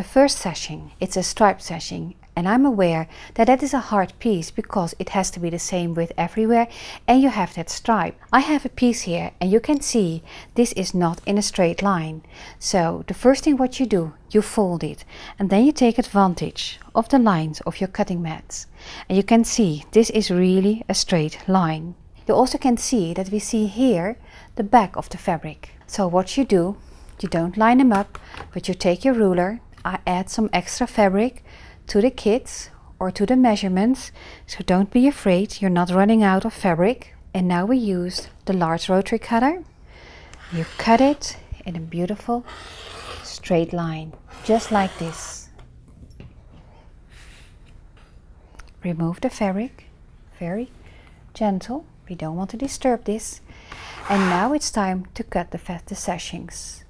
the first sashing. It's a striped sashing, and I'm aware that that is a hard piece because it has to be the same width everywhere and you have that stripe. I have a piece here and you can see this is not in a straight line. So the first thing what you do, you fold it and then you take advantage of the lines of your cutting mats. And you can see this is really a straight line. You also can see that we see here the back of the fabric. So what you do, you don't line them up, but you take your ruler, I add some extra fabric to the kits or to the measurements, so don't be afraid, you're not running out of fabric. And now we use the large rotary cutter. You cut it in a beautiful straight line, just like this. Remove the fabric, very gentle, we don't want to disturb this. And now it's time to cut the sashings.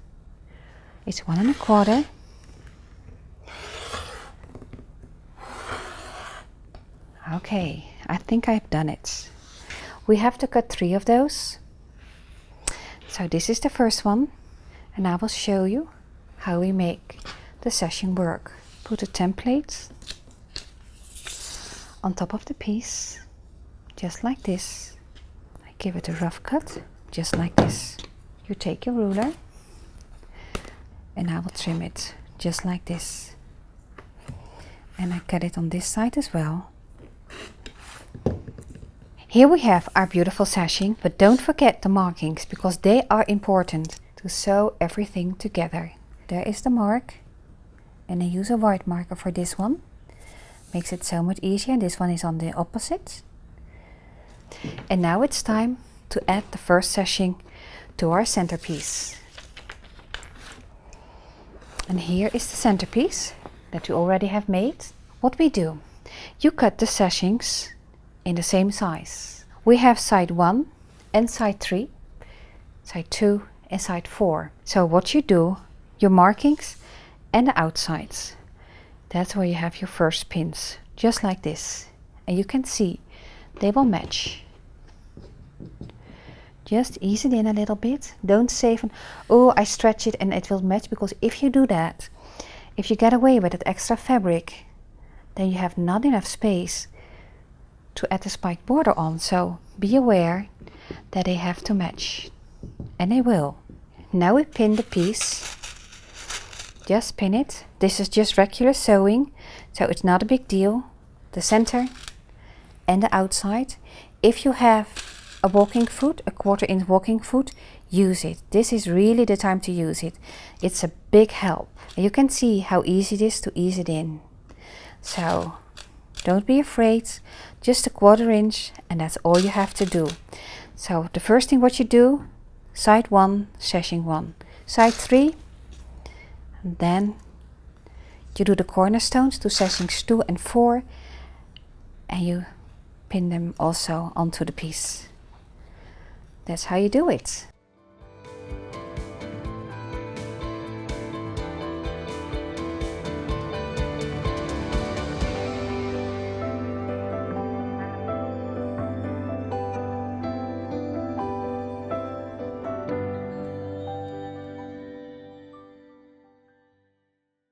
It's 1 1/4. Okay, I think I've done it. We have to cut 3 of those. So this is the first one, and I will show you how we make the sashing work. Put the template on top of the piece, just like this. I give it a rough cut, just like this. You take your ruler, and I will trim it just like this. And I cut it on this side as well. Here we have our beautiful sashing, but don't forget the markings because they are important to sew everything together. There is the mark, and I use a white marker for this one. Makes it so much easier. This one is on the opposite. And now it's time to add the first sashing to our centerpiece. And here is the centerpiece that we already have made. What we do, you cut the sashings in the same size. We have side 1 and side 3, side 2 and side 4. So what you do, your markings and the outsides, that's where you have your first pins, just like this. And you can see they will match. Just ease it in a little bit. Don't say, oh, I stretch it and it will match, because if you do that, if you get away with that extra fabric, then you have not enough space to add the spiked border on. So be aware that they have to match, and they will. Now we pin the piece. Just pin it. This is just regular sewing, so it's not a big deal. The center and the outside. If you have a walking foot, a 1/4 inch walking foot, use it. This is really the time to use it. It's a big help. And you can see how easy it is to ease it in. So don't be afraid, just a 1/4 inch, and that's all you have to do. So the first thing what you do, side 1, sashing 1, side 3, and then you do the cornerstones to sashings 2 and 4, and you pin them also onto the piece. That's how you do it.